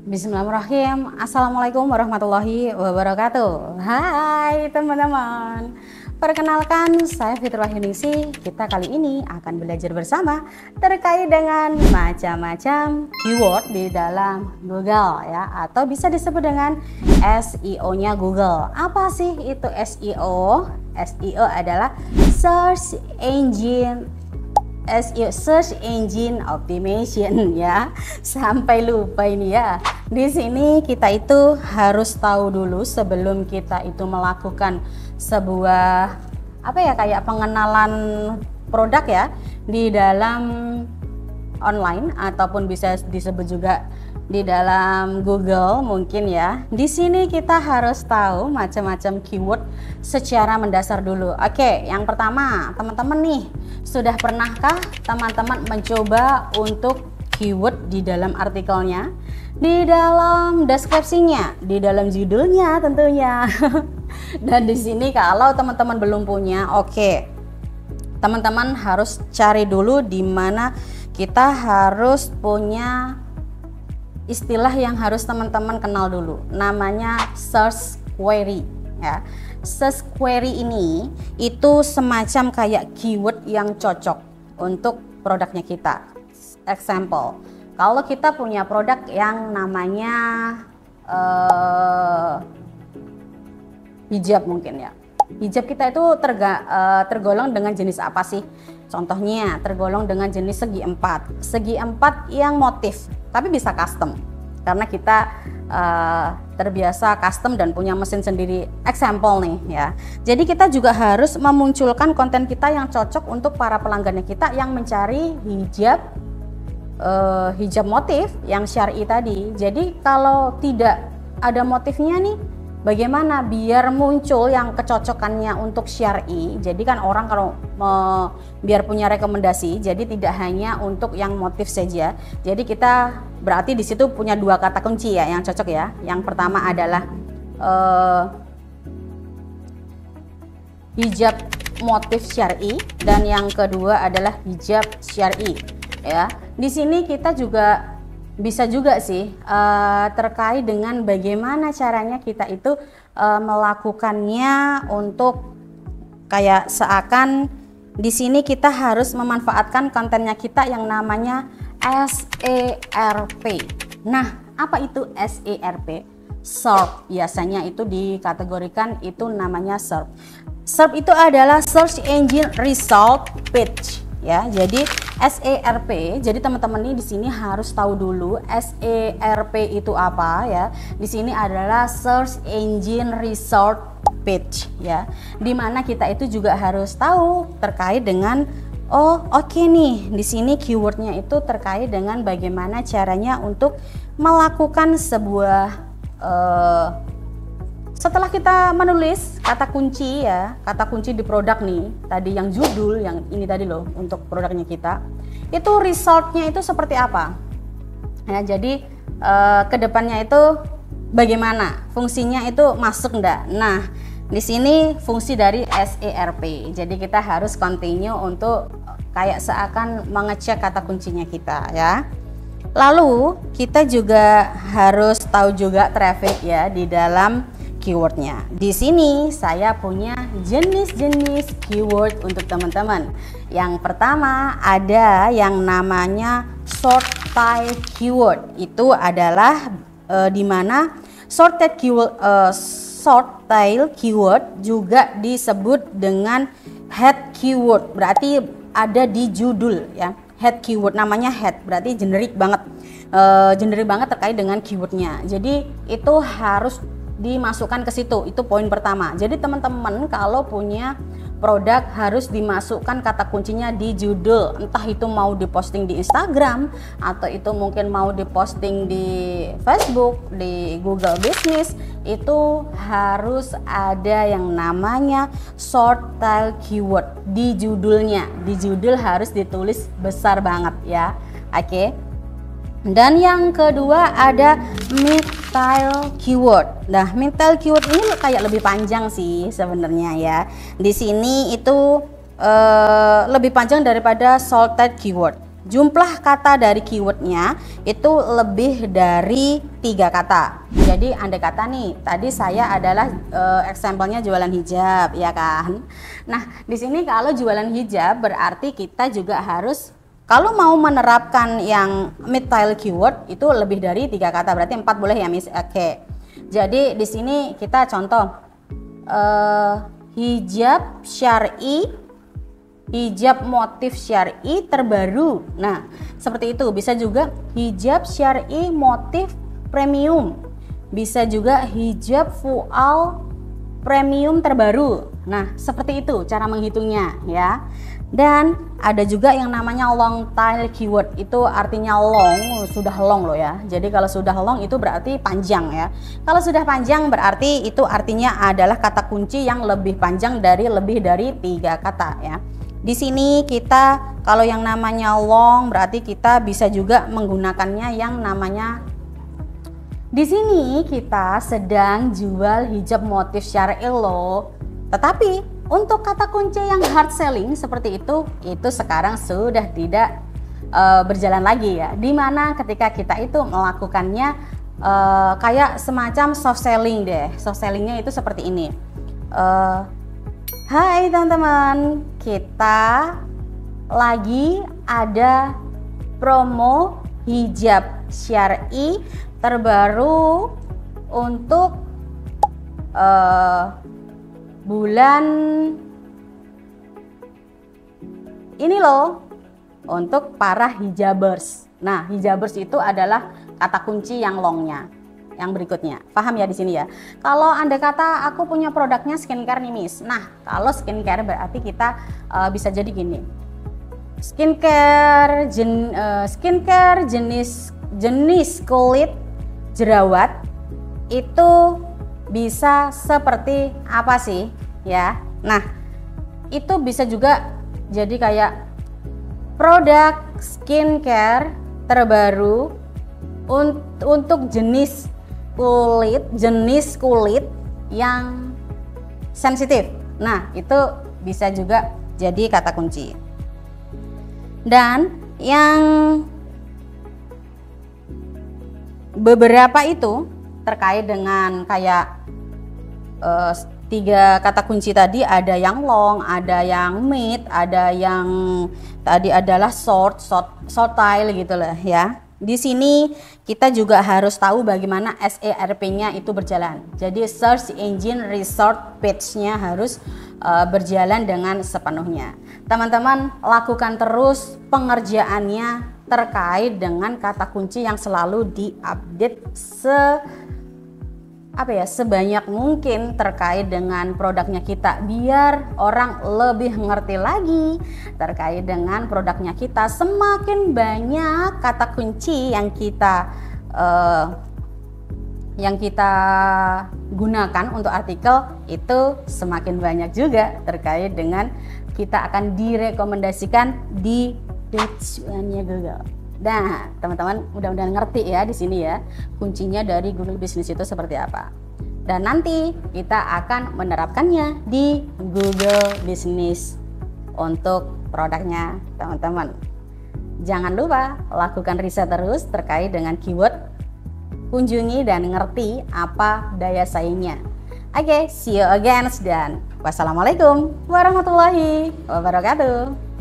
Bismillahirrahmanirrahim. Assalamualaikum warahmatullahi wabarakatuh. Hai teman-teman. Perkenalkan, saya Fitri Wahyuningsi. Kita kali ini akan belajar bersama terkait dengan macam-macam keyword di dalam Google ya, atau bisa disebut dengan SEO-nya Google. Apa sih itu SEO? SEO adalah Search Engine Optimization ya. Sampai lupa ini ya. Di sini kita itu harus tahu dulu sebelum kita itu melakukan sebuah kayak pengenalan produk ya di dalam online ataupun bisa disebut juga di dalam Google mungkin ya. Di sini kita harus tahu macam-macam keyword secara mendasar dulu. Oke, yang pertama, teman-teman nih, sudah pernahkah teman-teman mencoba untuk keyword di dalam artikelnya, di dalam deskripsinya, di dalam judulnya tentunya. Dan di sini kalau teman-teman belum punya, oke, teman-teman harus cari dulu di mana kita harus punya istilah yang harus teman-teman kenal dulu, namanya search query ya. Search query ini itu semacam kayak keyword yang cocok untuk produknya kita. Example, kalau kita punya produk yang namanya hijab mungkin ya. Hijab kita itu tergolong dengan jenis apa sih? Contohnya tergolong dengan jenis segi empat. Segi empat yang motif, tapi bisa custom. Karena kita terbiasa custom dan punya mesin sendiri. Example nih ya. Jadi kita juga harus memunculkan konten kita yang cocok untuk para pelanggannya kita yang mencari hijab motif yang syar'i tadi. Jadi kalau tidak ada motifnya nih, bagaimana biar muncul yang kecocokannya untuk syar'i? Jadi kan orang kalau biar punya rekomendasi, jadi tidak hanya untuk yang motif saja. Jadi kita berarti di situ punya dua kata kunci ya yang cocok ya. Yang pertama adalah hijab motif syar'i dan yang kedua adalah hijab syar'i ya. Di sini kita juga bisa juga sih terkait dengan bagaimana caranya kita itu melakukannya untuk kayak seakan di sini kita harus memanfaatkan kontennya kita yang namanya SERP. Nah, apa itu SERP? SERP biasanya itu dikategorikan itu namanya SERP. SERP itu adalah Search Engine Result Page ya. Jadi SERP, jadi teman-teman nih di sini harus tahu dulu SERP itu apa ya. Di sini adalah Search Engine Result Page ya. Dimana kita itu juga harus tahu terkait dengan nih di sini keywordnya itu terkait dengan bagaimana caranya untuk melakukan sebuah setelah kita menulis kata kunci ya, kata kunci di produk nih, tadi yang judul, yang ini tadi loh untuk produknya kita, itu resultnya itu seperti apa? Ya, jadi kedepannya itu bagaimana? Fungsinya itu masuk enggak? Nah, di sini fungsi dari SERP. Jadi kita harus continue untuk kayak seakan mengecek kata kuncinya kita ya. Lalu kita juga harus tahu juga traffic ya di dalam keywordnya. Di sini saya punya jenis-jenis keyword untuk teman-teman. Yang pertama ada yang namanya short tail keyword. Itu adalah di mana short tail keyword juga disebut dengan head keyword. Berarti ada di judul ya. Head keyword, namanya head, berarti generik banget. Generik banget terkait dengan keywordnya. Jadi itu harus dimasukkan ke situ, itu poin pertama. Jadi teman-teman kalau punya produk harus dimasukkan kata kuncinya di judul, entah itu mau diposting di Instagram atau itu mungkin mau diposting di Facebook, di Google Business, itu harus ada yang namanya short tail keyword di judulnya. Di judul harus ditulis besar banget ya. Oke. Dan yang kedua ada mid-tail keyword. Nah, mid-tail keyword ini kayak lebih panjang sih sebenarnya ya. Di sini itu lebih panjang daripada short tail keyword. jumlah kata dari keywordnya itu lebih dari 3 kata. Jadi andai kata nih, tadi saya adalah example-nya jualan hijab, ya kan? Nah, di sini kalau jualan hijab berarti kita juga harus, kalau mau menerapkan yang mid-tail keyword itu lebih dari 3 kata, berarti 4 boleh ya, Miss? Oke. Jadi di sini kita contoh hijab syar'i, hijab motif syar'i terbaru. Nah, seperti itu. Bisa juga hijab syar'i motif premium. Bisa juga hijab fual premium terbaru. Nah, seperti itu cara menghitungnya ya. Dan ada juga yang namanya long tail keyword. Itu artinya long, sudah long loh ya. Jadi kalau sudah long itu berarti panjang ya. Kalau sudah panjang berarti itu artinya adalah kata kunci yang lebih panjang dari lebih dari 3 kata ya. Di sini kita kalau yang namanya long berarti kita bisa juga menggunakannya yang namanya, di sini kita sedang jual hijab motif syar'i loh. Tetapi untuk kata kunci yang hard selling seperti itu sekarang sudah tidak berjalan lagi ya. Dimana ketika kita itu melakukannya kayak semacam soft selling deh. Soft sellingnya itu seperti ini. Hai teman-teman, kita lagi ada promo hijab syar'i terbaru untuk bulan ini loh, untuk para hijabers. Nah, hijabers itu adalah kata kunci yang longnya. Yang berikutnya, paham ya di sini ya. Kalau Anda kata aku punya produknya skincare nih, Miss. Nah, kalau skincare berarti kita bisa jadi gini. Skincare jenis kulit jerawat itu bisa seperti apa sih ya? Nah, itu bisa juga jadi kayak produk skincare terbaru untuk jenis kulit yang sensitif. Nah, itu bisa juga jadi kata kunci. Dan yang beberapa itu terkait dengan kayak 3 kata kunci tadi, ada yang long, ada yang mid, ada yang tadi adalah short tail gitu lah ya. Di sini kita juga harus tahu bagaimana SERP-nya itu berjalan. Jadi Search Engine Result Page-nya harus berjalan dengan sepenuhnya. Teman-teman lakukan terus pengerjaannya terkait dengan kata kunci yang selalu diupdate sebanyak mungkin terkait dengan produknya kita, biar orang lebih ngerti lagi terkait dengan produknya kita. Semakin banyak kata kunci yang kita gunakan untuk artikel itu, semakin banyak juga terkait dengan kita akan direkomendasikan di page 1-nya Google. Nah, teman-teman mudah-mudahan ngerti ya di sini ya, kuncinya dari Google Business itu seperti apa. Dan nanti kita akan menerapkannya di Google Business untuk produknya teman-teman. Jangan lupa lakukan riset terus terkait dengan keyword, kunjungi dan ngerti apa daya saingnya. Oke, see you again dan wassalamualaikum warahmatullahi wabarakatuh.